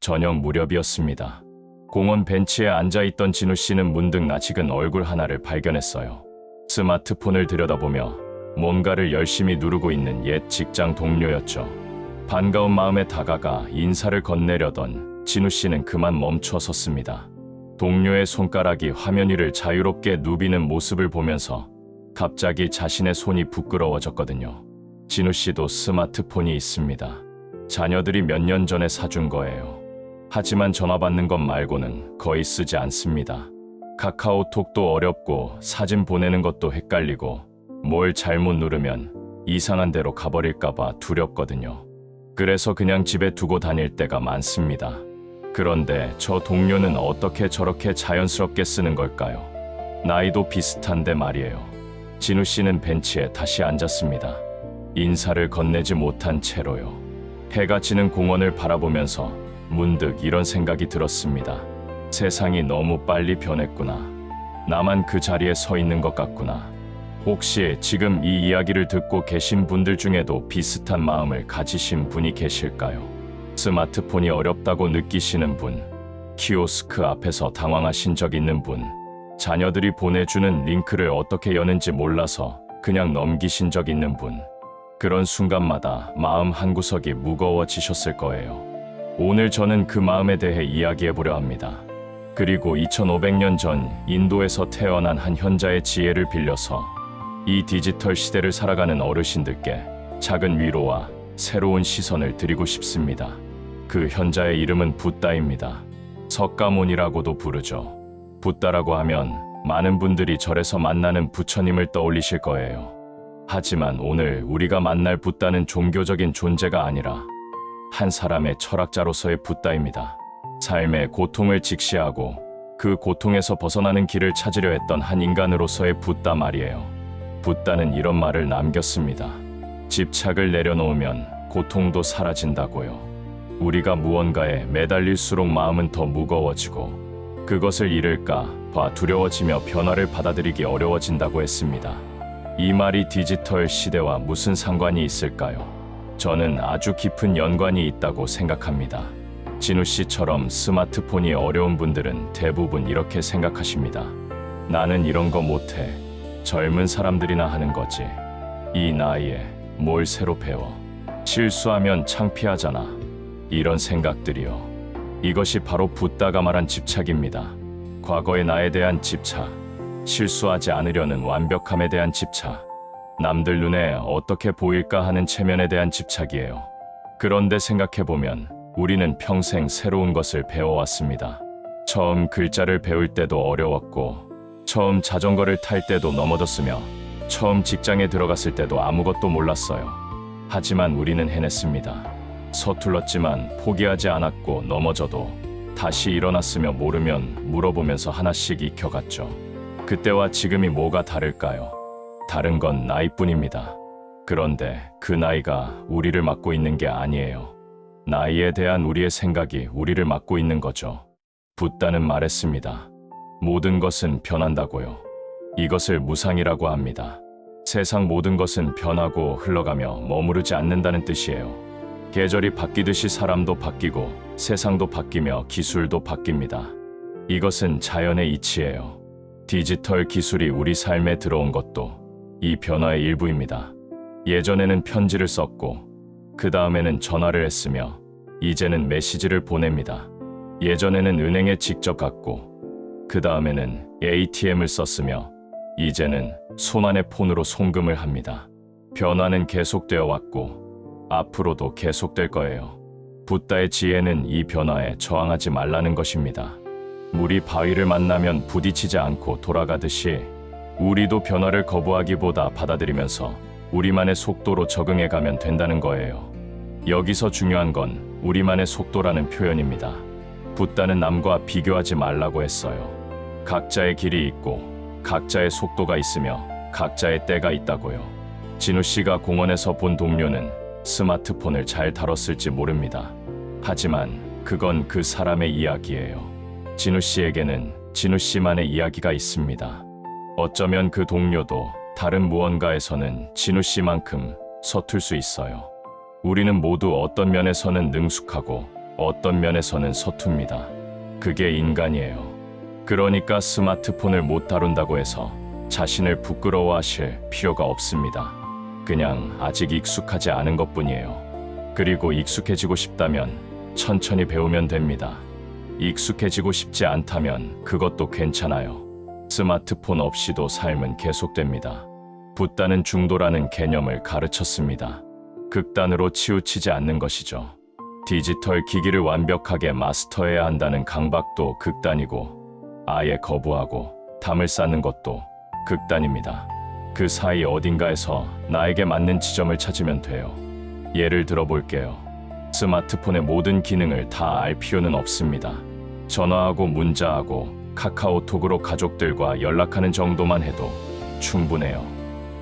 저녁 무렵이었습니다. 공원 벤치에 앉아있던 진우 씨는 문득 낯익은 얼굴 하나를 발견했어요. 스마트폰을 들여다보며 뭔가를 열심히 누르고 있는 옛 직장 동료였죠. 반가운 마음에 다가가 인사를 건네려던 진우 씨는 그만 멈춰 섰습니다. 동료의 손가락이 화면 위를 자유롭게 누비는 모습을 보면서 갑자기 자신의 손이 부끄러워졌거든요. 진우 씨도 스마트폰이 있습니다. 자녀들이 몇 년 전에 사준 거예요. 하지만 전화 받는 것 말고는 거의 쓰지 않습니다. 카카오톡도 어렵고 사진 보내는 것도 헷갈리고 뭘 잘못 누르면 이상한 데로 가버릴까봐 두렵거든요. 그래서 그냥 집에 두고 다닐 때가 많습니다. 그런데 저 동료는 어떻게 저렇게 자연스럽게 쓰는 걸까요? 나이도 비슷한데 말이에요. 진우 씨는 벤치에 다시 앉았습니다. 인사를 건네지 못한 채로요. 해가 지는 공원을 바라보면서 문득 이런 생각이 들었습니다. 세상이 너무 빨리 변했구나. 나만 그 자리에 서 있는 것 같구나. 혹시 지금 이 이야기를 듣고 계신 분들 중에도 비슷한 마음을 가지신 분이 계실까요? 스마트폰이 어렵다고 느끼시는 분, 키오스크 앞에서 당황하신 적 있는 분, 자녀들이 보내주는 링크를 어떻게 여는지 몰라서 그냥 넘기신 적 있는 분, 그런 순간마다 마음 한구석이 무거워지셨을 거예요. 오늘 저는 그 마음에 대해 이야기해보려 합니다. 그리고 2500년 전 인도에서 태어난 한 현자의 지혜를 빌려서 이 디지털 시대를 살아가는 어르신들께 작은 위로와 새로운 시선을 드리고 싶습니다. 그 현자의 이름은 붓다입니다. 석가모니라고도 부르죠. 붓다라고 하면 많은 분들이 절에서 만나는 부처님을 떠올리실 거예요. 하지만 오늘 우리가 만날 붓다는 종교적인 존재가 아니라 한 사람의 철학자로서의 붓다입니다. 삶의 고통을 직시하고 그 고통에서 벗어나는 길을 찾으려 했던 한 인간으로서의 붓다 말이에요. 붓다는 이런 말을 남겼습니다. 집착을 내려놓으면 고통도 사라진다고요. 우리가 무언가에 매달릴수록 마음은 더 무거워지고 그것을 잃을까 봐 두려워지며 변화를 받아들이기 어려워진다고 했습니다. 이 말이 디지털 시대와 무슨 상관이 있을까요? 저는 아주 깊은 연관이 있다고 생각합니다. 진우 씨처럼 스마트폰이 어려운 분들은 대부분 이렇게 생각하십니다. 나는 이런 거 못해. 젊은 사람들이나 하는 거지. 이 나이에 뭘 새로 배워. 실수하면 창피하잖아. 이런 생각들이요. 이것이 바로 붓다가 말한 집착입니다. 과거의 나에 대한 집착, 실수하지 않으려는 완벽함에 대한 집착, 남들 눈에 어떻게 보일까 하는 체면에 대한 집착이에요. 그런데 생각해보면 우리는 평생 새로운 것을 배워왔습니다. 처음 글자를 배울 때도 어려웠고, 처음 자전거를 탈 때도 넘어졌으며, 처음 직장에 들어갔을 때도 아무것도 몰랐어요. 하지만 우리는 해냈습니다. 서툴렀지만 포기하지 않았고 넘어져도 다시 일어났으며 모르면 물어보면서 하나씩 익혀갔죠. 그때와 지금이 뭐가 다를까요? 다른 건 나이뿐입니다. 그런데 그 나이가 우리를 막고 있는 게 아니에요. 나이에 대한 우리의 생각이 우리를 막고 있는 거죠. 붓다는 말했습니다. 모든 것은 변한다고요. 이것을 무상이라고 합니다. 세상 모든 것은 변하고 흘러가며 머무르지 않는다는 뜻이에요. 계절이 바뀌듯이 사람도 바뀌고 세상도 바뀌며 기술도 바뀝니다. 이것은 자연의 이치예요. 디지털 기술이 우리 삶에 들어온 것도 이 변화의 일부입니다. 예전에는 편지를 썼고 그 다음에는 전화를 했으며 이제는 메시지를 보냅니다. 예전에는 은행에 직접 갔고 그 다음에는 ATM을 썼으며 이제는 손안의 폰으로 송금을 합니다. 변화는 계속되어 왔고 앞으로도 계속될 거예요. 붓다의 지혜는 이 변화에 저항하지 말라는 것입니다. 물이 바위를 만나면 부딪히지 않고 돌아가듯이 우리도 변화를 거부하기보다 받아들이면서 우리만의 속도로 적응해가면 된다는 거예요. 여기서 중요한 건 우리만의 속도라는 표현입니다. 붓다는 남과 비교하지 말라고 했어요. 각자의 길이 있고 각자의 속도가 있으며 각자의 때가 있다고요. 진우 씨가 공원에서 본 동료는 스마트폰을 잘 다뤘을지 모릅니다. 하지만 그건 그 사람의 이야기예요. 진우 씨에게는 진우 씨만의 이야기가 있습니다. 어쩌면 그 동료도 다른 무언가에서는 진우 씨만큼 서툴 수 있어요. 우리는 모두 어떤 면에서는 능숙하고 어떤 면에서는 서툽니다. 그게 인간이에요. 그러니까 스마트폰을 못 다룬다고 해서 자신을 부끄러워하실 필요가 없습니다. 그냥 아직 익숙하지 않은 것뿐이에요. 그리고 익숙해지고 싶다면 천천히 배우면 됩니다. 익숙해지고 싶지 않다면 그것도 괜찮아요. 스마트폰 없이도 삶은 계속됩니다. 붓다는 중도라는 개념을 가르쳤습니다. 극단으로 치우치지 않는 것이죠. 디지털 기기를 완벽하게 마스터해야 한다는 강박도 극단이고, 아예 거부하고 담을 쌓는 것도 극단입니다. 그 사이 어딘가에서 나에게 맞는 지점을 찾으면 돼요. 예를 들어 볼게요. 스마트폰의 모든 기능을 다 알 필요는 없습니다. 전화하고 문자하고 카카오톡으로 가족들과 연락하는 정도만 해도 충분해요.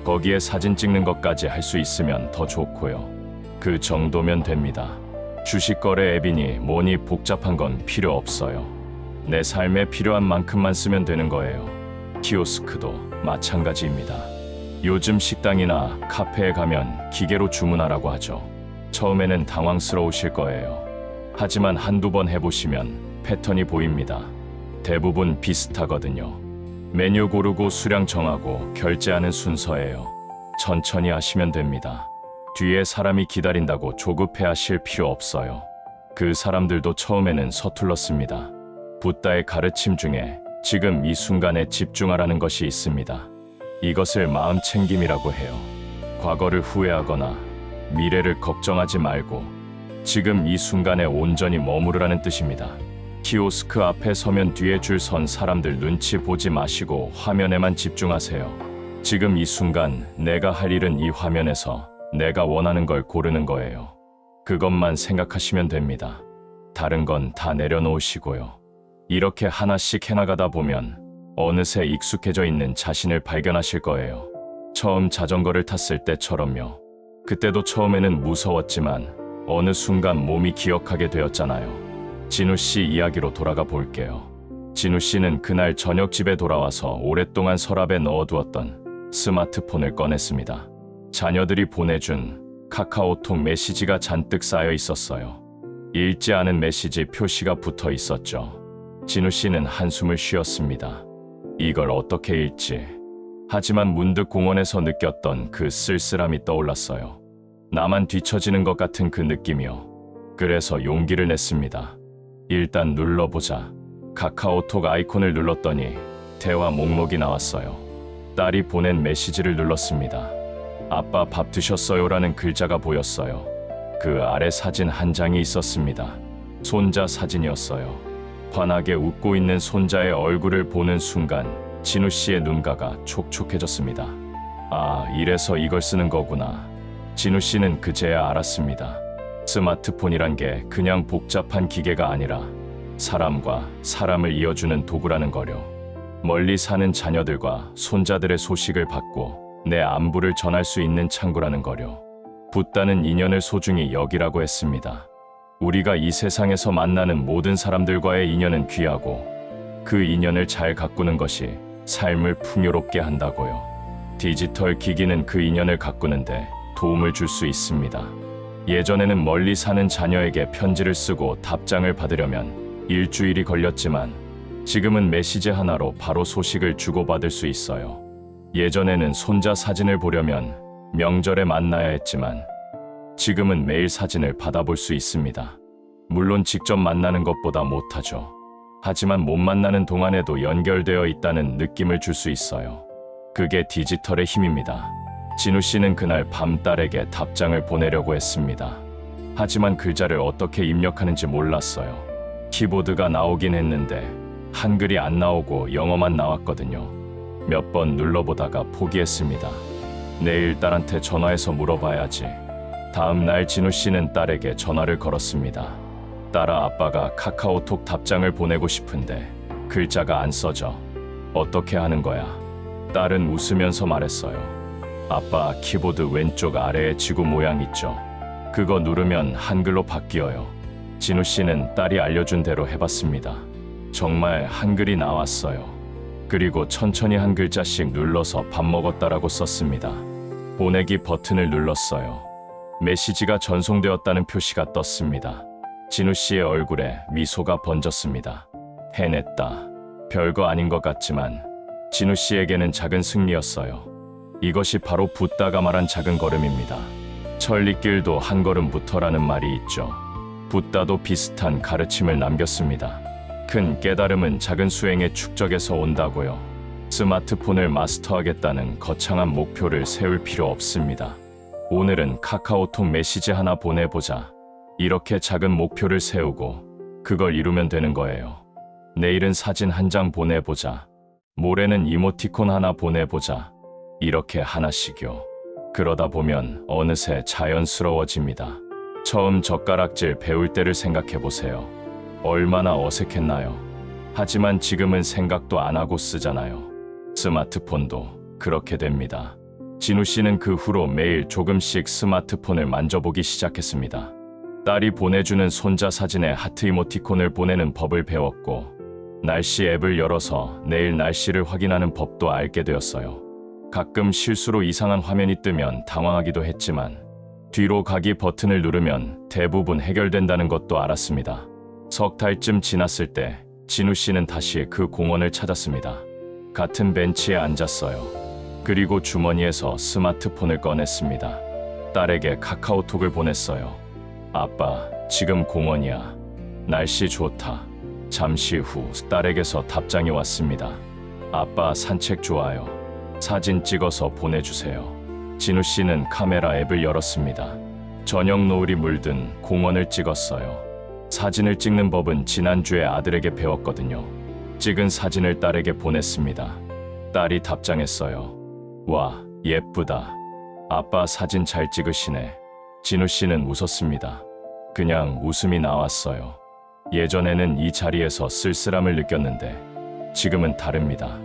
거기에 사진 찍는 것까지 할 수 있으면 더 좋고요. 그 정도면 됩니다. 주식거래 앱이니 뭐니 복잡한 건 필요 없어요. 내 삶에 필요한 만큼만 쓰면 되는 거예요. 키오스크도 마찬가지입니다. 요즘 식당이나 카페에 가면 기계로 주문하라고 하죠. 처음에는 당황스러우실 거예요. 하지만 한두 번 해보시면 패턴이 보입니다. 대부분 비슷하거든요. 메뉴 고르고 수량 정하고 결제하는 순서예요. 천천히 하시면 됩니다. 뒤에 사람이 기다린다고 조급해 하실 필요 없어요. 그 사람들도 처음에는 서툴렀습니다. 붓다의 가르침 중에 지금 이 순간에 집중하라는 것이 있습니다. 이것을 마음 챙김이라고 해요. 과거를 후회하거나 미래를 걱정하지 말고 지금 이 순간에 온전히 머무르라는 뜻입니다. 키오스크 앞에 서면 뒤에 줄 선 사람들 눈치 보지 마시고 화면에만 집중하세요. 지금 이 순간 내가 할 일은 이 화면에서 내가 원하는 걸 고르는 거예요. 그것만 생각하시면 됩니다. 다른 건 다 내려놓으시고요. 이렇게 하나씩 해나가다 보면 어느새 익숙해져 있는 자신을 발견하실 거예요. 처음 자전거를 탔을 때처럼요. 그때도 처음에는 무서웠지만 어느 순간 몸이 기억하게 되었잖아요. 진우 씨 이야기로 돌아가 볼게요. 진우 씨는 그날 저녁 집에 돌아와서 오랫동안 서랍에 넣어두었던 스마트폰을 꺼냈습니다. 자녀들이 보내준 카카오톡 메시지가 잔뜩 쌓여 있었어요. 읽지 않은 메시지 표시가 붙어 있었죠. 진우 씨는 한숨을 쉬었습니다. 이걸 어떻게 읽지? 하지만 문득 공원에서 느꼈던 그 쓸쓸함이 떠올랐어요. 나만 뒤처지는 것 같은 그 느낌이요. 그래서 용기를 냈습니다. 일단 눌러보자. 카카오톡 아이콘을 눌렀더니 대화 목록이 나왔어요. 딸이 보낸 메시지를 눌렀습니다. 아빠 밥 드셨어요라는 글자가 보였어요. 그 아래 사진 한 장이 있었습니다. 손자 사진이었어요. 환하게 웃고 있는 손자의 얼굴을 보는 순간 진우 씨의 눈가가 촉촉해졌습니다. 아, 이래서 이걸 쓰는 거구나. 진우 씨는 그제야 알았습니다. 스마트폰이란 게 그냥 복잡한 기계가 아니라 사람과 사람을 이어주는 도구라는 거려. 멀리 사는 자녀들과 손자들의 소식을 받고 내 안부를 전할 수 있는 창구라는 거려. 붓다는 인연을 소중히 여기라고 했습니다. 우리가 이 세상에서 만나는 모든 사람들과의 인연은 귀하고 그 인연을 잘 가꾸는 것이 삶을 풍요롭게 한다고요. 디지털 기기는 그 인연을 가꾸는데 도움을 줄 수 있습니다. 예전에는 멀리 사는 자녀에게 편지를 쓰고 답장을 받으려면 일주일이 걸렸지만 지금은 메시지 하나로 바로 소식을 주고받을 수 있어요. 예전에는 손자 사진을 보려면 명절에 만나야 했지만 지금은 매일 사진을 받아볼 수 있습니다. 물론 직접 만나는 것보다 못하죠. 하지만 못 만나는 동안에도 연결되어 있다는 느낌을 줄 수 있어요. 그게 디지털의 힘입니다. 진우 씨는 그날 밤 딸에게 답장을 보내려고 했습니다. 하지만 글자를 어떻게 입력하는지 몰랐어요. 키보드가 나오긴 했는데 한글이 안 나오고 영어만 나왔거든요. 몇 번 눌러보다가 포기했습니다. 내일 딸한테 전화해서 물어봐야지. 다음 날 진우 씨는 딸에게 전화를 걸었습니다. 딸아, 아빠가 카카오톡 답장을 보내고 싶은데 글자가 안 써져. 어떻게 하는 거야? 딸은 웃으면서 말했어요. 아빠, 키보드 왼쪽 아래에 지구 모양 있죠? 그거 누르면 한글로 바뀌어요. 진우 씨는 딸이 알려준 대로 해봤습니다. 정말 한글이 나왔어요. 그리고 천천히 한 글자씩 눌러서 밥 먹었다라고 썼습니다. 보내기 버튼을 눌렀어요. 메시지가 전송되었다는 표시가 떴습니다. 진우 씨의 얼굴에 미소가 번졌습니다. 해냈다. 별거 아닌 것 같지만 진우 씨에게는 작은 승리였어요. 이것이 바로 붓다가 말한 작은 걸음입니다. 천리길도 한 걸음부터라는 말이 있죠. 붓다도 비슷한 가르침을 남겼습니다. 큰 깨달음은 작은 수행의 축적에서 온다고요. 스마트폰을 마스터하겠다는 거창한 목표를 세울 필요 없습니다. 오늘은 카카오톡 메시지 하나 보내보자. 이렇게 작은 목표를 세우고 그걸 이루면 되는 거예요. 내일은 사진 한 장 보내보자. 모레는 이모티콘 하나 보내보자. 이렇게 하나씩요. 그러다 보면 어느새 자연스러워집니다. 처음 젓가락질 배울 때를 생각해보세요. 얼마나 어색했나요? 하지만 지금은 생각도 안 하고 쓰잖아요. 스마트폰도 그렇게 됩니다. 진우 씨는 그 후로 매일 조금씩 스마트폰을 만져보기 시작했습니다. 딸이 보내주는 손자 사진에 하트 이모티콘을 보내는 법을 배웠고, 날씨 앱을 열어서 내일 날씨를 확인하는 법도 알게 되었어요. 가끔 실수로 이상한 화면이 뜨면 당황하기도 했지만 뒤로 가기 버튼을 누르면 대부분 해결된다는 것도 알았습니다. 석 달쯤 지났을 때 진우 씨는 다시 그 공원을 찾았습니다. 같은 벤치에 앉았어요. 그리고 주머니에서 스마트폰을 꺼냈습니다. 딸에게 카카오톡을 보냈어요. 아빠, 지금 공원이야. 날씨 좋다. 잠시 후 딸에게서 답장이 왔습니다. 아빠, 산책 좋아요. 사진 찍어서 보내주세요. 진우 씨는 카메라 앱을 열었습니다. 저녁 노을이 물든 공원을 찍었어요. 사진을 찍는 법은 지난주에 아들에게 배웠거든요. 찍은 사진을 딸에게 보냈습니다. 딸이 답장했어요. 와, 예쁘다. 아빠 사진 잘 찍으시네. 진우 씨는 웃었습니다. 그냥 웃음이 나왔어요. 예전에는 이 자리에서 쓸쓸함을 느꼈는데 지금은 다릅니다.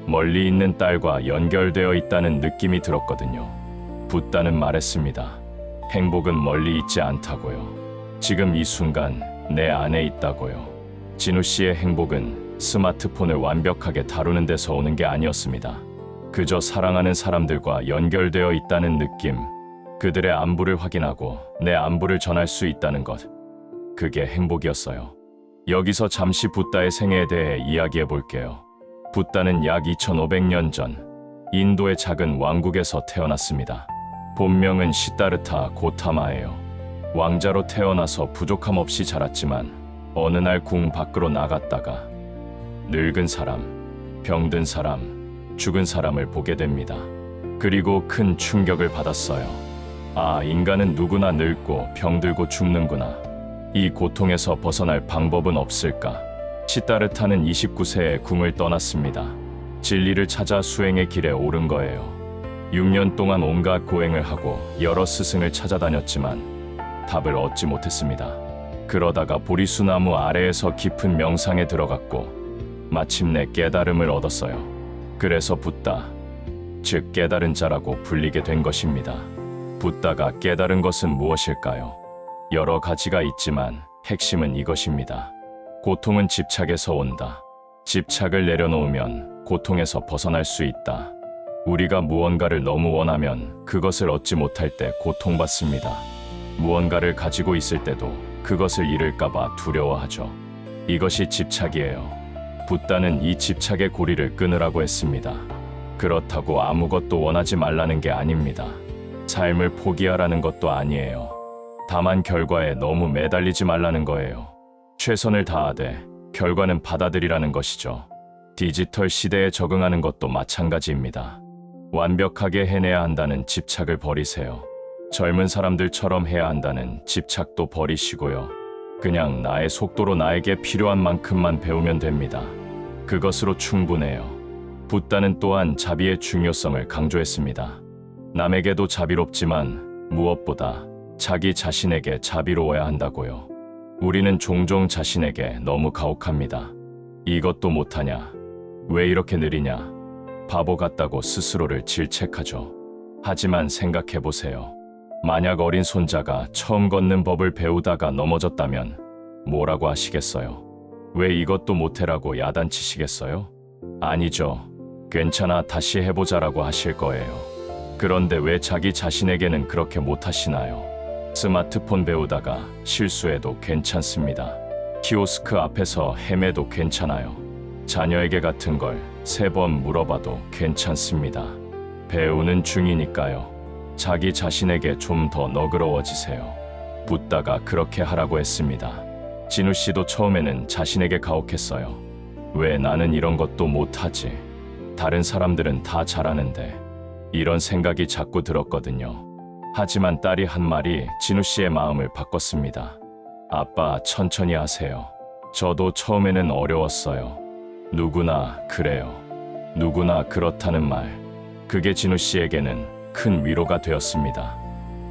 멀리 있는 딸과 연결되어 있다는 느낌이 들었거든요. 붓다는 말했습니다. 행복은 멀리 있지 않다고요. 지금 이 순간 내 안에 있다고요. 진우 씨의 행복은 스마트폰을 완벽하게 다루는 데서 오는 게 아니었습니다. 그저 사랑하는 사람들과 연결되어 있다는 느낌, 그들의 안부를 확인하고 내 안부를 전할 수 있다는 것, 그게 행복이었어요. 여기서 잠시 붓다의 생애에 대해 이야기해 볼게요. 붓다는 약 2500년 전 인도의 작은 왕국에서 태어났습니다. 본명은 시다르타 고타마예요. 왕자로 태어나서 부족함 없이 자랐지만 어느 날 궁 밖으로 나갔다가 늙은 사람, 병든 사람, 죽은 사람을 보게 됩니다. 그리고 큰 충격을 받았어요. 아, 인간은 누구나 늙고 병들고 죽는구나. 이 고통에서 벗어날 방법은 없을까? 시다르타는 29세에 궁을 떠났습니다. 진리를 찾아 수행의 길에 오른 거예요. 6년 동안 온갖 고행을 하고 여러 스승을 찾아다녔지만 답을 얻지 못했습니다. 그러다가 보리수나무 아래에서 깊은 명상에 들어갔고 마침내 깨달음을 얻었어요. 그래서 붓다, 즉 깨달은 자라고 불리게 된 것입니다. 붓다가 깨달은 것은 무엇일까요? 여러 가지가 있지만 핵심은 이것입니다. 고통은 집착에서 온다. 집착을 내려놓으면 고통에서 벗어날 수 있다. 우리가 무언가를 너무 원하면 그것을 얻지 못할 때 고통받습니다. 무언가를 가지고 있을 때도 그것을 잃을까봐 두려워하죠. 이것이 집착이에요. 붓다는 이 집착의 고리를 끊으라고 했습니다. 그렇다고 아무것도 원하지 말라는 게 아닙니다. 삶을 포기하라는 것도 아니에요. 다만 결과에 너무 매달리지 말라는 거예요. 최선을 다하되 결과는 받아들이라는 것이죠. 디지털 시대에 적응하는 것도 마찬가지입니다. 완벽하게 해내야 한다는 집착을 버리세요. 젊은 사람들처럼 해야 한다는 집착도 버리시고요. 그냥 나의 속도로 나에게 필요한 만큼만 배우면 됩니다. 그것으로 충분해요. 붓다는 또한 자비의 중요성을 강조했습니다. 남에게도 자비롭지만 무엇보다 자기 자신에게 자비로워야 한다고요. 우리는 종종 자신에게 너무 가혹합니다. 이것도 못하냐? 왜 이렇게 느리냐? 바보 같다고 스스로를 질책하죠. 하지만 생각해보세요. 만약 어린 손자가 처음 걷는 법을 배우다가 넘어졌다면 뭐라고 하시겠어요? 왜 이것도 못해라고 야단치시겠어요? 아니죠. 괜찮아, 다시 해보자라고 하실 거예요. 그런데 왜 자기 자신에게는 그렇게 못하시나요? 스마트폰 배우다가 실수해도 괜찮습니다. 키오스크 앞에서 헤매도 괜찮아요. 자녀에게 같은 걸 3번 물어봐도 괜찮습니다. 배우는 중이니까요. 자기 자신에게 좀 더 너그러워지세요. 붙다가 그렇게 하라고 했습니다. 진우 씨도 처음에는 자신에게 가혹했어요. 왜 나는 이런 것도 못하지? 다른 사람들은 다 잘하는데. 이런 생각이 자꾸 들었거든요. 하지만 딸이 한 말이 진우 씨의 마음을 바꿨습니다. 아빠, 천천히 하세요. 저도 처음에는 어려웠어요. 누구나 그래요. 누구나 그렇다는 말. 그게 진우 씨에게는 큰 위로가 되었습니다.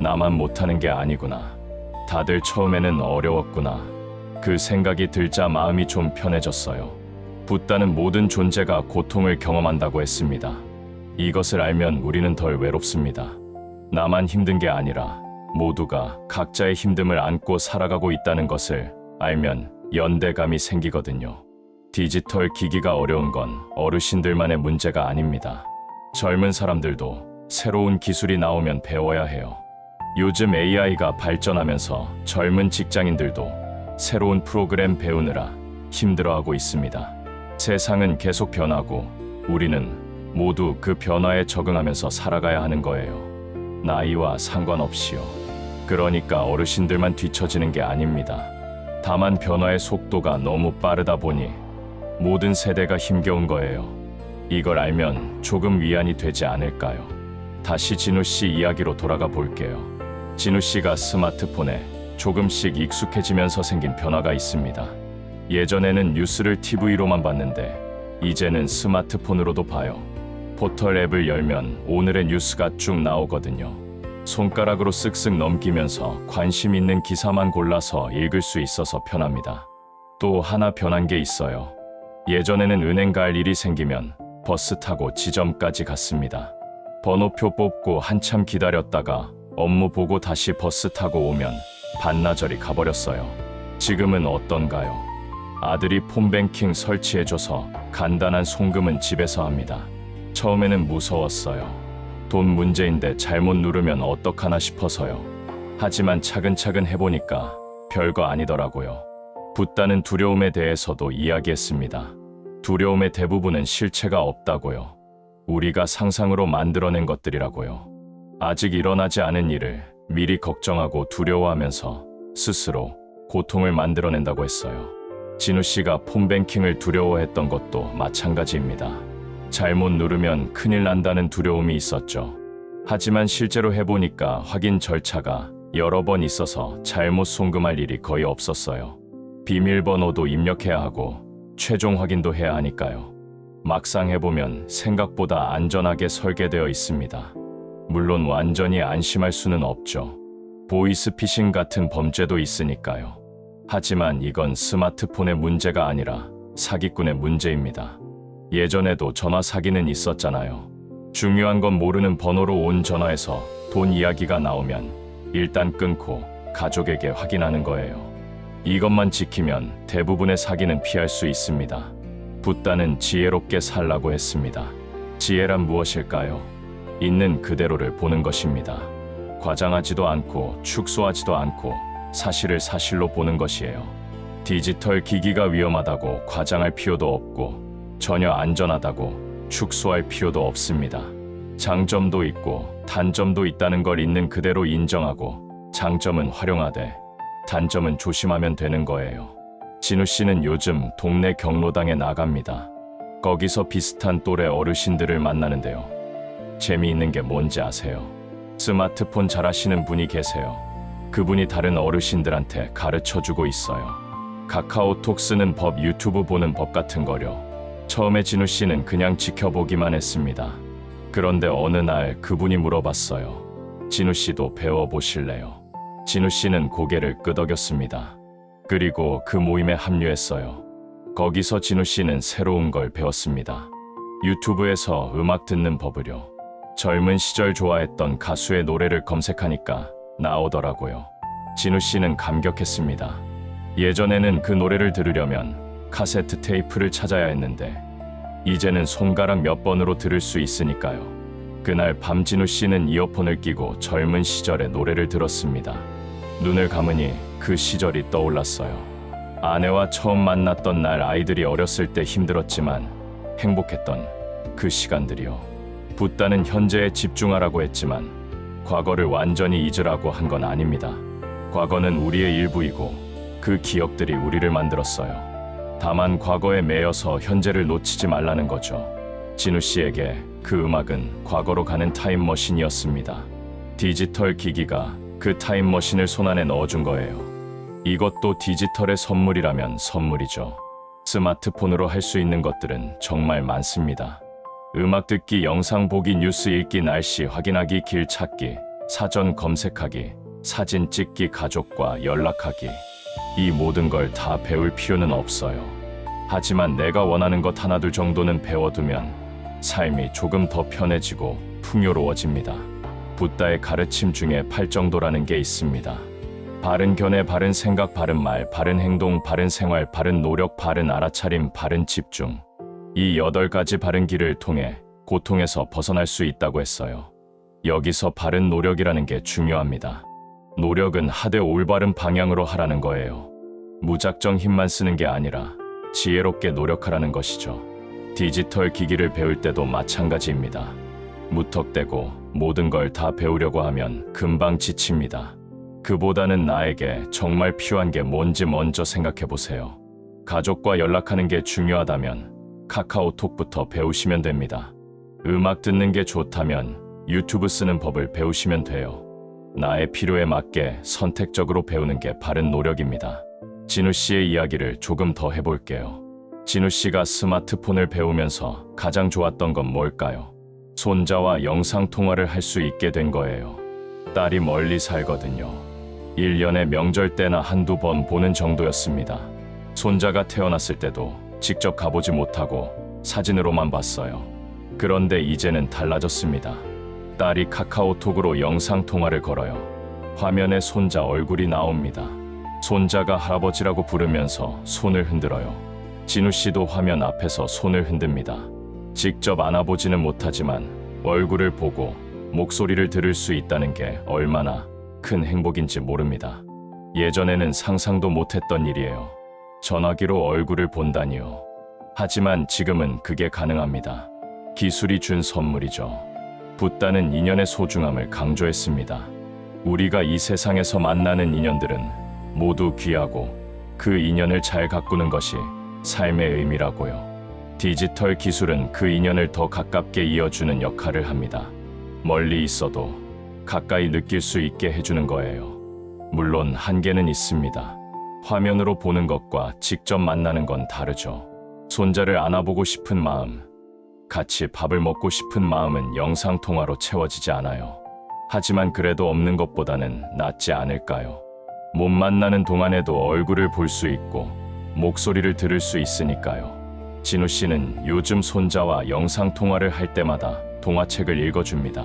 나만 못하는 게 아니구나. 다들 처음에는 어려웠구나. 그 생각이 들자 마음이 좀 편해졌어요. 붓다는 모든 존재가 고통을 경험한다고 했습니다. 이것을 알면 우리는 덜 외롭습니다. 나만 힘든 게 아니라 모두가 각자의 힘듦을 안고 살아가고 있다는 것을 알면 연대감이 생기거든요. 디지털 기기가 어려운 건 어르신들만의 문제가 아닙니다. 젊은 사람들도 새로운 기술이 나오면 배워야 해요. 요즘 AI가 발전하면서 젊은 직장인들도 새로운 프로그램 배우느라 힘들어하고 있습니다. 세상은 계속 변하고 우리는 모두 그 변화에 적응하면서 살아가야 하는 거예요. 나이와 상관없이요. 그러니까 어르신들만 뒤처지는 게 아닙니다. 다만 변화의 속도가 너무 빠르다 보니 모든 세대가 힘겨운 거예요. 이걸 알면 조금 위안이 되지 않을까요? 다시 진우 씨 이야기로 돌아가 볼게요. 진우 씨가 스마트폰에 조금씩 익숙해지면서 생긴 변화가 있습니다. 예전에는 뉴스를 TV로만 봤는데 이제는 스마트폰으로도 봐요. 포털 앱을 열면 오늘의 뉴스가 쭉 나오거든요. 손가락으로 쓱쓱 넘기면서 관심 있는 기사만 골라서 읽을 수 있어서 편합니다. 또 하나 변한 게 있어요. 예전에는 은행 갈 일이 생기면 버스 타고 지점까지 갔습니다. 번호표 뽑고 한참 기다렸다가 업무 보고 다시 버스 타고 오면 반나절이 가버렸어요. 지금은 어떤가요? 아들이 폰뱅킹 설치해줘서 간단한 송금은 집에서 합니다. 처음에는 무서웠어요. 돈 문제인데 잘못 누르면 어떡하나 싶어서요. 하지만 차근차근 해보니까 별거 아니더라고요. 붓다는 두려움에 대해서도 이야기했습니다. 두려움의 대부분은 실체가 없다고요. 우리가 상상으로 만들어낸 것들이라고요. 아직 일어나지 않은 일을 미리 걱정하고 두려워하면서 스스로 고통을 만들어낸다고 했어요. 진우 씨가 폰뱅킹을 두려워했던 것도 마찬가지입니다. 잘못 누르면 큰일 난다는 두려움이 있었죠. 하지만 실제로 해보니까 확인 절차가 여러 번 있어서 잘못 송금할 일이 거의 없었어요. 비밀번호도 입력해야 하고 최종 확인도 해야 하니까요. 막상 해보면 생각보다 안전하게 설계되어 있습니다. 물론 완전히 안심할 수는 없죠. 보이스피싱 같은 범죄도 있으니까요. 하지만 이건 스마트폰의 문제가 아니라 사기꾼의 문제입니다. 예전에도 전화 사기는 있었잖아요. 중요한 건 모르는 번호로 온 전화에서 돈 이야기가 나오면 일단 끊고 가족에게 확인하는 거예요. 이것만 지키면 대부분의 사기는 피할 수 있습니다. 붓다는 지혜롭게 살라고 했습니다. 지혜란 무엇일까요? 있는 그대로를 보는 것입니다. 과장하지도 않고 축소하지도 않고 사실을 사실로 보는 것이에요. 디지털 기기가 위험하다고 과장할 필요도 없고 전혀 안전하다고 축소할 필요도 없습니다. 장점도 있고 단점도 있다는 걸 있는 그대로 인정하고 장점은 활용하되 단점은 조심하면 되는 거예요. 진우 씨는 요즘 동네 경로당에 나갑니다. 거기서 비슷한 또래 어르신들을 만나는데요. 재미있는 게 뭔지 아세요? 스마트폰 잘하시는 분이 계세요. 그분이 다른 어르신들한테 가르쳐주고 있어요. 카카오톡 쓰는 법, 유튜브 보는 법 같은 거요. 처음에 진우 씨는 그냥 지켜보기만 했습니다. 그런데 어느 날 그분이 물어봤어요. 진우 씨도 배워보실래요? 진우 씨는 고개를 끄덕였습니다. 그리고 그 모임에 합류했어요. 거기서 진우 씨는 새로운 걸 배웠습니다. 유튜브에서 음악 듣는 법을요. 젊은 시절 좋아했던 가수의 노래를 검색하니까 나오더라고요. 진우 씨는 감격했습니다. 예전에는 그 노래를 들으려면 카세트 테이프를 찾아야 했는데 이제는 손가락 몇 번으로 들을 수 있으니까요. 그날 밤 진우 씨는 이어폰을 끼고 젊은 시절의 노래를 들었습니다. 눈을 감으니 그 시절이 떠올랐어요. 아내와 처음 만났던 날, 아이들이 어렸을 때 힘들었지만 행복했던 그 시간들이요. 붓다는 현재에 집중하라고 했지만 과거를 완전히 잊으라고 한 건 아닙니다. 과거는 우리의 일부이고 그 기억들이 우리를 만들었어요. 다만 과거에 매여서 현재를 놓치지 말라는 거죠. 진우 씨에게 그 음악은 과거로 가는 타임머신이었습니다. 디지털 기기가 그 타임머신을 손안에 넣어준 거예요. 이것도 디지털의 선물이라면 선물이죠. 스마트폰으로 할 수 있는 것들은 정말 많습니다. 음악 듣기, 영상 보기, 뉴스 읽기, 날씨 확인하기, 길 찾기, 사전 검색하기, 사진 찍기, 가족과 연락하기. 이 모든 걸 다 배울 필요는 없어요. 하지만 내가 원하는 것 하나둘 정도는 배워두면 삶이 조금 더 편해지고 풍요로워집니다. 붓다의 가르침 중에 8정도라는 게 있습니다. 바른 견해, 바른 생각, 바른 말, 바른 행동, 바른 생활, 바른 노력, 바른 알아차림, 바른 집중. 이 8가지 바른 길을 통해 고통에서 벗어날 수 있다고 했어요. 여기서 바른 노력이라는 게 중요합니다. 노력은 하되 올바른 방향으로 하라는 거예요. 무작정 힘만 쓰는 게 아니라 지혜롭게 노력하라는 것이죠. 디지털 기기를 배울 때도 마찬가지입니다. 무턱대고 모든 걸 다 배우려고 하면 금방 지칩니다. 그보다는 나에게 정말 필요한 게 뭔지 먼저 생각해 보세요. 가족과 연락하는 게 중요하다면 카카오톡부터 배우시면 됩니다. 음악 듣는 게 좋다면 유튜브 쓰는 법을 배우시면 돼요. 나의 필요에 맞게 선택적으로 배우는 게 바른 노력입니다. 진우 씨의 이야기를 조금 더 해볼게요. 진우 씨가 스마트폰을 배우면서 가장 좋았던 건 뭘까요? 손자와 영상 통화를 할 수 있게 된 거예요. 딸이 멀리 살거든요. 1년에 명절 때나 한두 번 보는 정도였습니다. 손자가 태어났을 때도 직접 가보지 못하고 사진으로만 봤어요. 그런데 이제는 달라졌습니다. 딸이 카카오톡으로 영상 통화를 걸어요. 화면에 손자 얼굴이 나옵니다. 손자가 할아버지라고 부르면서 손을 흔들어요. 진우 씨도 화면 앞에서 손을 흔듭니다. 직접 안아보지는 못하지만 얼굴을 보고 목소리를 들을 수 있다는 게 얼마나 큰 행복인지 모릅니다. 예전에는 상상도 못했던 일이에요. 전화기로 얼굴을 본다니요. 하지만 지금은 그게 가능합니다. 기술이 준 선물이죠. 붓다는 인연의 소중함을 강조했습니다. 우리가 이 세상에서 만나는 인연들은 모두 귀하고 그 인연을 잘 가꾸는 것이 삶의 의미라고요. 디지털 기술은 그 인연을 더 가깝게 이어주는 역할을 합니다. 멀리 있어도 가까이 느낄 수 있게 해주는 거예요. 물론 한계는 있습니다. 화면으로 보는 것과 직접 만나는 건 다르죠. 손자를 안아보고 싶은 마음, 같이 밥을 먹고 싶은 마음은 영상통화로 채워지지 않아요. 하지만 그래도 없는 것보다는 낫지 않을까요? 못 만나는 동안에도 얼굴을 볼 수 있고 목소리를 들을 수 있으니까요. 진우 씨는 요즘 손자와 영상통화를 할 때마다 동화책을 읽어줍니다.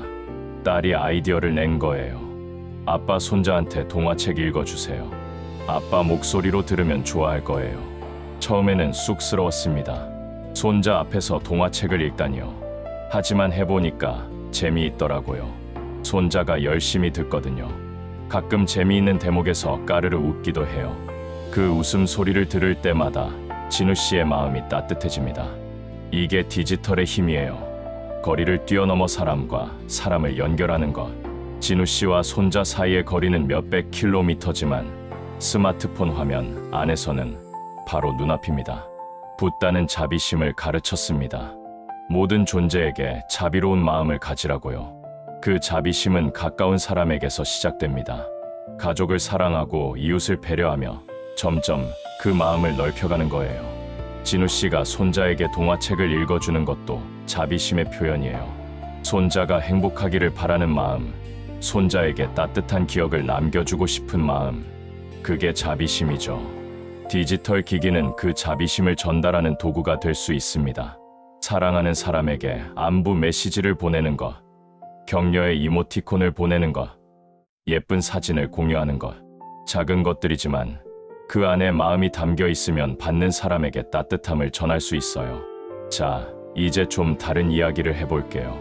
딸이 아이디어를 낸 거예요. 아빠 손자한테 동화책 읽어주세요. 아빠 목소리로 들으면 좋아할 거예요. 처음에는 쑥스러웠습니다. 손자 앞에서 동화책을 읽다니요. 하지만 해보니까 재미있더라고요. 손자가 열심히 듣거든요. 가끔 재미있는 대목에서 까르르 웃기도 해요. 그 웃음소리를 들을 때마다 진우 씨의 마음이 따뜻해집니다. 이게 디지털의 힘이에요. 거리를 뛰어넘어 사람과 사람을 연결하는 것. 진우 씨와 손자 사이의 거리는 몇백 킬로미터지만 스마트폰 화면 안에서는 바로 눈앞입니다. 붓다는 자비심을 가르쳤습니다. 모든 존재에게 자비로운 마음을 가지라고요. 그 자비심은 가까운 사람에게서 시작됩니다. 가족을 사랑하고 이웃을 배려하며 점점 그 마음을 넓혀가는 거예요. 진우 씨가 손자에게 동화책을 읽어주는 것도 자비심의 표현이에요. 손자가 행복하기를 바라는 마음, 손자에게 따뜻한 기억을 남겨주고 싶은 마음, 그게 자비심이죠. 디지털 기기는 그 자비심을 전달하는 도구가 될 수 있습니다. 사랑하는 사람에게 안부 메시지를 보내는 것, 격려의 이모티콘을 보내는 것, 예쁜 사진을 공유하는 것, 작은 것들이지만 그 안에 마음이 담겨 있으면 받는 사람에게 따뜻함을 전할 수 있어요. 자, 이제 좀 다른 이야기를 해볼게요.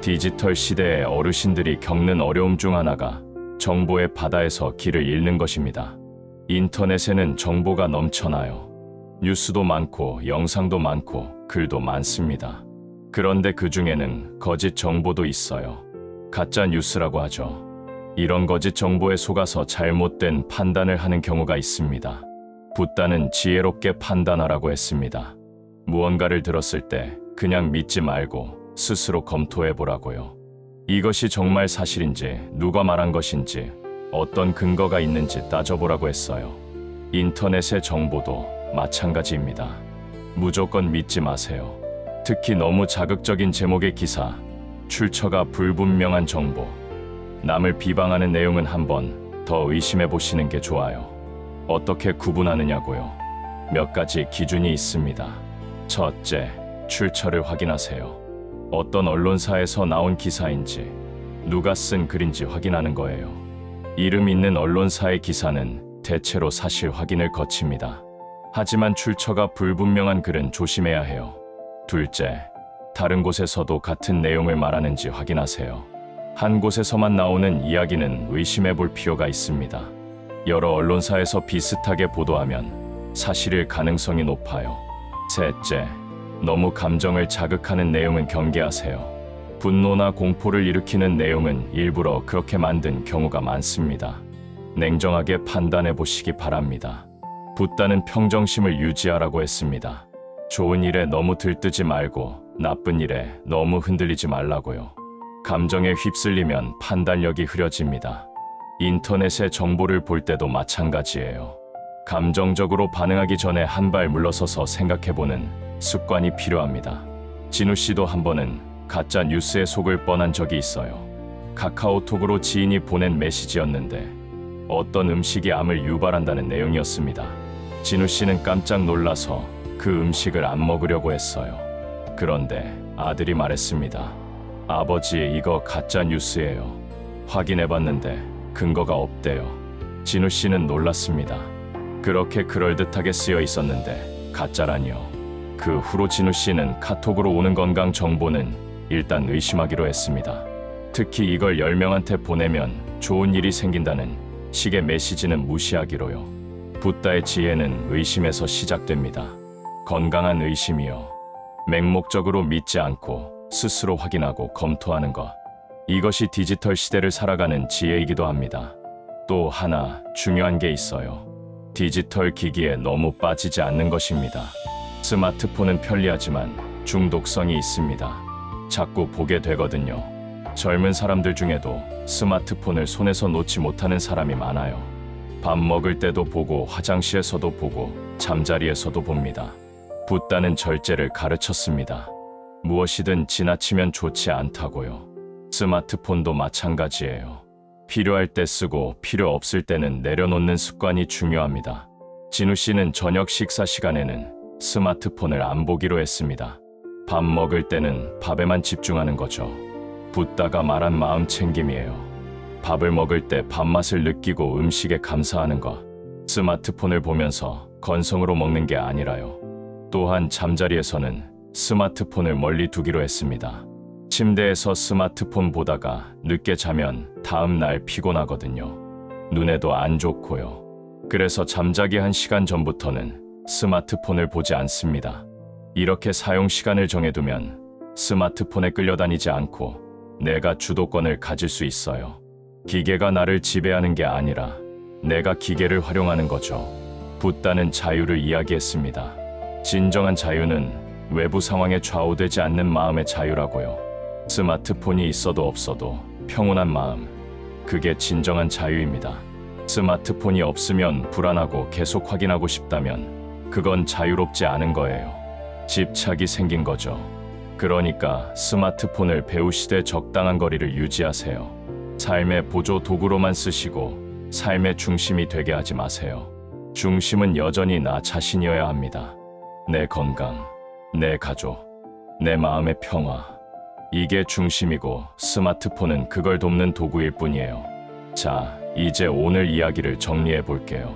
디지털 시대의 어르신들이 겪는 어려움 중 하나가 정보의 바다에서 길을 잃는 것입니다. 인터넷에는 정보가 넘쳐나요. 뉴스도 많고 영상도 많고 글도 많습니다. 그런데 그 중에는 거짓 정보도 있어요. 가짜 뉴스라고 하죠. 이런 거짓 정보에 속아서 잘못된 판단을 하는 경우가 있습니다. 붓다는 지혜롭게 판단하라고 했습니다. 무언가를 들었을 때 그냥 믿지 말고 스스로 검토해 보라고요. 이것이 정말 사실인지, 누가 말한 것인지, 어떤 근거가 있는지 따져보라고 했어요. 인터넷의 정보도 마찬가지입니다. 무조건 믿지 마세요. 특히 너무 자극적인 제목의 기사, 출처가 불분명한 정보, 남을 비방하는 내용은 한번 더 의심해 보시는 게 좋아요. 어떻게 구분하느냐고요? 몇 가지 기준이 있습니다. 첫째, 출처를 확인하세요. 어떤 언론사에서 나온 기사인지, 누가 쓴 글인지 확인하는 거예요. 이름 있는 언론사의 기사는 대체로 사실 확인을 거칩니다. 하지만 출처가 불분명한 글은 조심해야 해요. 둘째, 다른 곳에서도 같은 내용을 말하는지 확인하세요. 한 곳에서만 나오는 이야기는 의심해 볼 필요가 있습니다. 여러 언론사에서 비슷하게 보도하면 사실일 가능성이 높아요. 셋째, 너무 감정을 자극하는 내용은 경계하세요. 분노나 공포를 일으키는 내용은 일부러 그렇게 만든 경우가 많습니다. 냉정하게 판단해 보시기 바랍니다. 붓다는 평정심을 유지하라고 했습니다. 좋은 일에 너무 들뜨지 말고 나쁜 일에 너무 흔들리지 말라고요. 감정에 휩쓸리면 판단력이 흐려집니다. 인터넷의 정보를 볼 때도 마찬가지예요. 감정적으로 반응하기 전에 한 발 물러서서 생각해보는 습관이 필요합니다. 진우 씨도 한 번은 가짜 뉴스에 속을 뻔한 적이 있어요. 카카오톡으로 지인이 보낸 메시지였는데 어떤 음식이 암을 유발한다는 내용이었습니다. 진우 씨는 깜짝 놀라서 그 음식을 안 먹으려고 했어요. 그런데 아들이 말했습니다. 아버지, 이거 가짜 뉴스예요. 확인해봤는데 근거가 없대요. 진우 씨는 놀랐습니다. 그렇게 그럴듯하게 쓰여 있었는데 가짜라니요. 그 후로 진우 씨는 카톡으로 오는 건강 정보는 일단 의심하기로 했습니다. 특히 이걸 10명한테 보내면 좋은 일이 생긴다는 식의 메시지는 무시하기로요. 붓다의 지혜는 의심에서 시작됩니다. 건강한 의심이요. 맹목적으로 믿지 않고 스스로 확인하고 검토하는 것. 이것이 디지털 시대를 살아가는 지혜이기도 합니다. 또 하나 중요한 게 있어요. 디지털 기기에 너무 빠지지 않는 것입니다. 스마트폰은 편리하지만 중독성이 있습니다. 자꾸 보게 되거든요. 젊은 사람들 중에도 스마트폰을 손에서 놓지 못하는 사람이 많아요. 밥 먹을 때도 보고 화장실에서도 보고 잠자리에서도 봅니다. 붓다는 절제를 가르쳤습니다. 무엇이든 지나치면 좋지 않다고요. 스마트폰도 마찬가지예요. 필요할 때 쓰고 필요 없을 때는 내려놓는 습관이 중요합니다. 진우 씨는 저녁 식사 시간에는 스마트폰을 안 보기로 했습니다. 밥 먹을 때는 밥에만 집중하는 거죠. 붓다가 말한 마음 챙김이에요. 밥을 먹을 때 밥맛을 느끼고 음식에 감사하는 것. 스마트폰을 보면서 건성으로 먹는 게 아니라요. 또한 잠자리에서는 스마트폰을 멀리 두기로 했습니다. 침대에서 스마트폰 보다가 늦게 자면 다음 날 피곤하거든요. 눈에도 안 좋고요. 그래서 잠자기 1시간 전부터는 스마트폰을 보지 않습니다. 이렇게 사용 시간을 정해두면 스마트폰에 끌려다니지 않고 내가 주도권을 가질 수 있어요. 기계가 나를 지배하는 게 아니라 내가 기계를 활용하는 거죠. 붓다는 자유를 이야기했습니다. 진정한 자유는 외부 상황에 좌우되지 않는 마음의 자유라고요. 스마트폰이 있어도 없어도 평온한 마음, 그게 진정한 자유입니다. 스마트폰이 없으면 불안하고 계속 확인하고 싶다면 그건 자유롭지 않은 거예요. 집착이 생긴 거죠. 그러니까 스마트폰을 배우시되 적당한 거리를 유지하세요. 삶의 보조 도구로만 쓰시고 삶의 중심이 되게 하지 마세요. 중심은 여전히 나 자신이어야 합니다. 내 건강, 내 가족, 내 마음의 평화. 이게 중심이고 스마트폰은 그걸 돕는 도구일 뿐이에요. 자, 이제 오늘 이야기를 정리해 볼게요.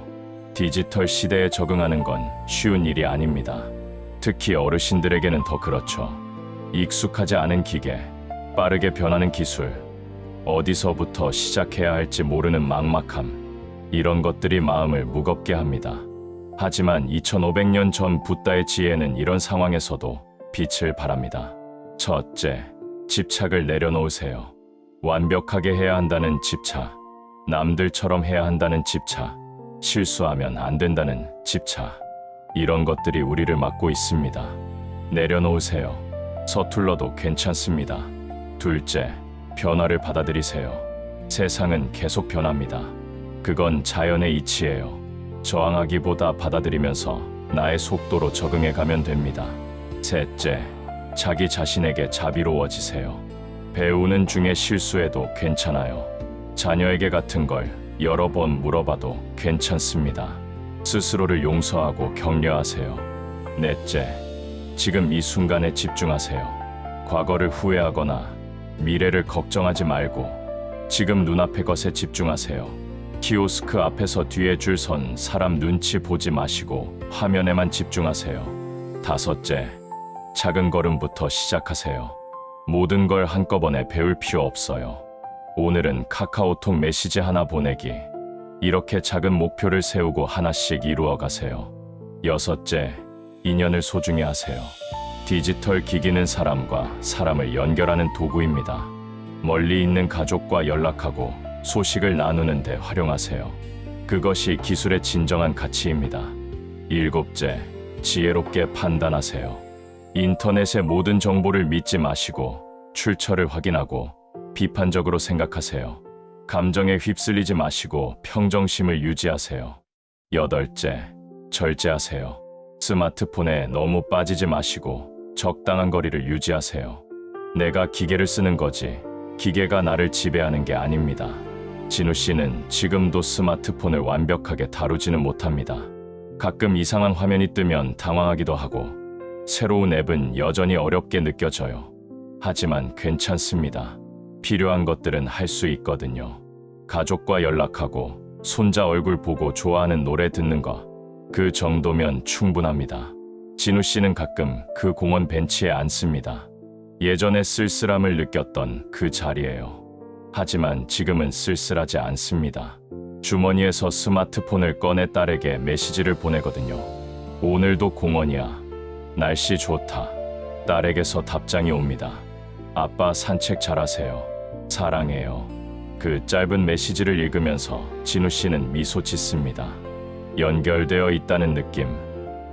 디지털 시대에 적응하는 건 쉬운 일이 아닙니다. 특히 어르신들에게는 더 그렇죠. 익숙하지 않은 기계, 빠르게 변하는 기술, 어디서부터 시작해야 할지 모르는 막막함, 이런 것들이 마음을 무겁게 합니다. 하지만 2500년 전 붓다의 지혜는 이런 상황에서도 빛을 발합니다. 첫째, 집착을 내려놓으세요. 완벽하게 해야 한다는 집착, 남들처럼 해야 한다는 집착, 실수하면 안 된다는 집착, 이런 것들이 우리를 막고 있습니다. 내려놓으세요. 서툴러도 괜찮습니다. 둘째, 변화를 받아들이세요. 세상은 계속 변합니다. 그건 자연의 이치예요. 저항하기보다 받아들이면서 나의 속도로 적응해 가면 됩니다. 셋째, 자기 자신에게 자비로워지세요. 배우는 중에 실수해도 괜찮아요. 자녀에게 같은 걸 여러 번 물어봐도 괜찮습니다. 스스로를 용서하고 격려하세요. 넷째, 지금 이 순간에 집중하세요. 과거를 후회하거나 미래를 걱정하지 말고 지금 눈앞의 것에 집중하세요. 키오스크 앞에서 뒤에 줄 선 사람 눈치 보지 마시고 화면에만 집중하세요. 다섯째, 작은 걸음부터 시작하세요. 모든 걸 한꺼번에 배울 필요 없어요. 오늘은 카카오톡 메시지 하나 보내기. 이렇게 작은 목표를 세우고 하나씩 이루어 가세요. 여섯째, 인연을 소중히 하세요. 디지털 기기는 사람과 사람을 연결하는 도구입니다. 멀리 있는 가족과 연락하고 소식을 나누는 데 활용하세요. 그것이 기술의 진정한 가치입니다. 일곱째, 지혜롭게 판단하세요. 인터넷의 모든 정보를 믿지 마시고 출처를 확인하고 비판적으로 생각하세요. 감정에 휩쓸리지 마시고 평정심을 유지하세요. 여덟째, 절제하세요. 스마트폰에 너무 빠지지 마시고 적당한 거리를 유지하세요. 내가 기계를 쓰는 거지 기계가 나를 지배하는 게 아닙니다. 진우 씨는 지금도 스마트폰을 완벽하게 다루지는 못합니다. 가끔 이상한 화면이 뜨면 당황하기도 하고 새로운 앱은 여전히 어렵게 느껴져요. 하지만 괜찮습니다. 필요한 것들은 할 수 있거든요. 가족과 연락하고 손자 얼굴 보고 좋아하는 노래 듣는 거, 그 정도면 충분합니다. 진우 씨는 가끔 그 공원 벤치에 앉습니다. 예전에 쓸쓸함을 느꼈던 그 자리예요. 하지만 지금은 쓸쓸하지 않습니다. 주머니에서 스마트폰을 꺼내 딸에게 메시지를 보내거든요. 오늘도 공원이야. 날씨 좋다. 딸에게서 답장이 옵니다. 아빠 산책 잘하세요. 사랑해요. 그 짧은 메시지를 읽으면서 진우 씨는 미소 짓습니다. 연결되어 있다는 느낌,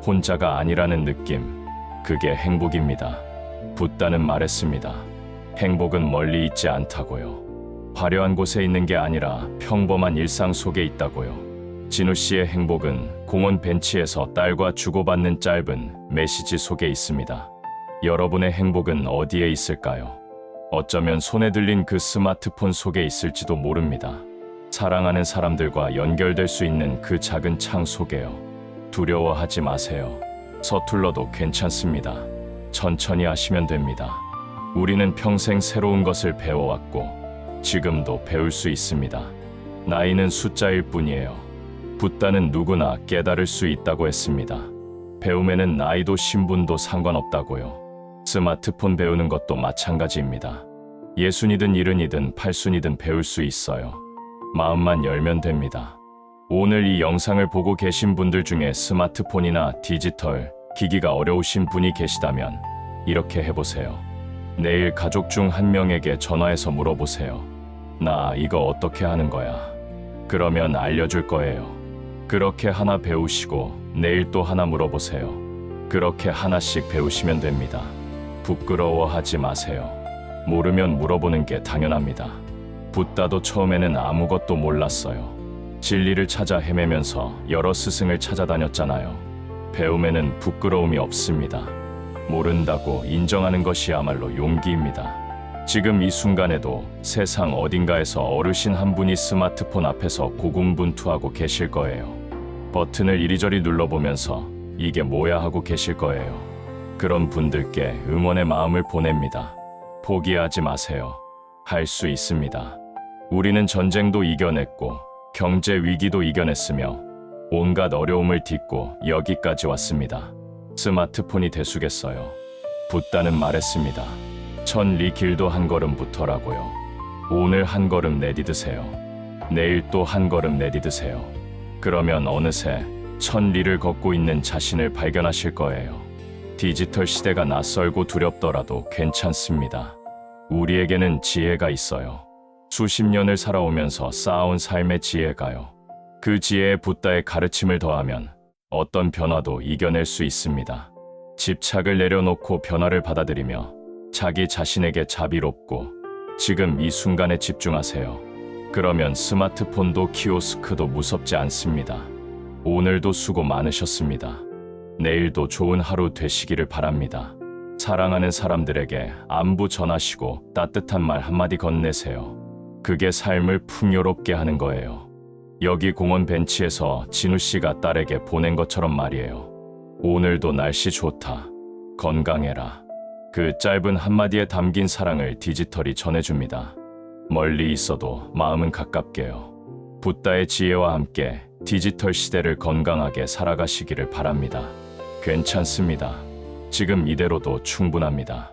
혼자가 아니라는 느낌, 그게 행복입니다. 붓다는 말했습니다. 행복은 멀리 있지 않다고요. 화려한 곳에 있는 게 아니라 평범한 일상 속에 있다고요. 진우 씨의 행복은 공원 벤치에서 딸과 주고받는 짧은 메시지 속에 있습니다. 여러분의 행복은 어디에 있을까요? 어쩌면 손에 들린 그 스마트폰 속에 있을지도 모릅니다. 사랑하는 사람들과 연결될 수 있는 그 작은 창 속에요. 두려워하지 마세요. 서툴러도 괜찮습니다. 천천히 하시면 됩니다. 우리는 평생 새로운 것을 배워왔고 지금도 배울 수 있습니다. 나이는 숫자일 뿐이에요. 붓다는 누구나 깨달을 수 있다고 했습니다. 배움에는 나이도 신분도 상관없다고요. 스마트폰 배우는 것도 마찬가지입니다. 60이든 70이든 80이든 배울 수 있어요. 마음만 열면 됩니다. 오늘 이 영상을 보고 계신 분들 중에 스마트폰이나 디지털 기기가 어려우신 분이 계시다면 이렇게 해보세요. 내일 가족 중 한 명에게 전화해서 물어보세요. 나 이거 어떻게 하는 거야? 그러면 알려줄 거예요. 그렇게 하나 배우시고 내일 또 하나 물어보세요. 그렇게 하나씩 배우시면 됩니다. 부끄러워하지 마세요. 모르면 물어보는 게 당연합니다. 붓다도 처음에는 아무것도 몰랐어요. 진리를 찾아 헤매면서 여러 스승을 찾아다녔잖아요. 배움에는 부끄러움이 없습니다. 모른다고 인정하는 것이야말로 용기입니다. 지금 이 순간에도 세상 어딘가에서 어르신 한 분이 스마트폰 앞에서 고군분투하고 계실 거예요. 버튼을 이리저리 눌러보면서 이게 뭐야 하고 계실 거예요. 그런 분들께 응원의 마음을 보냅니다. 포기하지 마세요. 할 수 있습니다. 우리는 전쟁도 이겨냈고 경제 위기도 이겨냈으며 온갖 어려움을 딛고 여기까지 왔습니다. 스마트폰이 되수겠어요. 붓다는 말했습니다. 천 리 길도 한 걸음부터라고요. 오늘 한 걸음 내디드세요. 내일 또 한 걸음 내디드세요. 그러면 어느새 천 리를 걷고 있는 자신을 발견하실 거예요. 디지털 시대가 낯설고 두렵더라도 괜찮습니다. 우리에게는 지혜가 있어요. 수십 년을 살아오면서 쌓아온 삶의 지혜가요. 그 지혜에 붓다의 가르침을 더하면 어떤 변화도 이겨낼 수 있습니다. 집착을 내려놓고 변화를 받아들이며 자기 자신에게 자비롭고 지금 이 순간에 집중하세요. 그러면 스마트폰도 키오스크도 무섭지 않습니다. 오늘도 수고 많으셨습니다. 내일도 좋은 하루 되시기를 바랍니다. 사랑하는 사람들에게 안부 전하시고 따뜻한 말 한마디 건네세요. 그게 삶을 풍요롭게 하는 거예요. 여기 공원 벤치에서 진우 씨가 딸에게 보낸 것처럼 말이에요. 오늘도 날씨 좋다. 건강해라. 그 짧은 한마디에 담긴 사랑을 디지털이 전해줍니다. 멀리 있어도 마음은 가깝게요. 붓다의 지혜와 함께 디지털 시대를 건강하게 살아가시기를 바랍니다. 괜찮습니다. 지금 이대로도 충분합니다.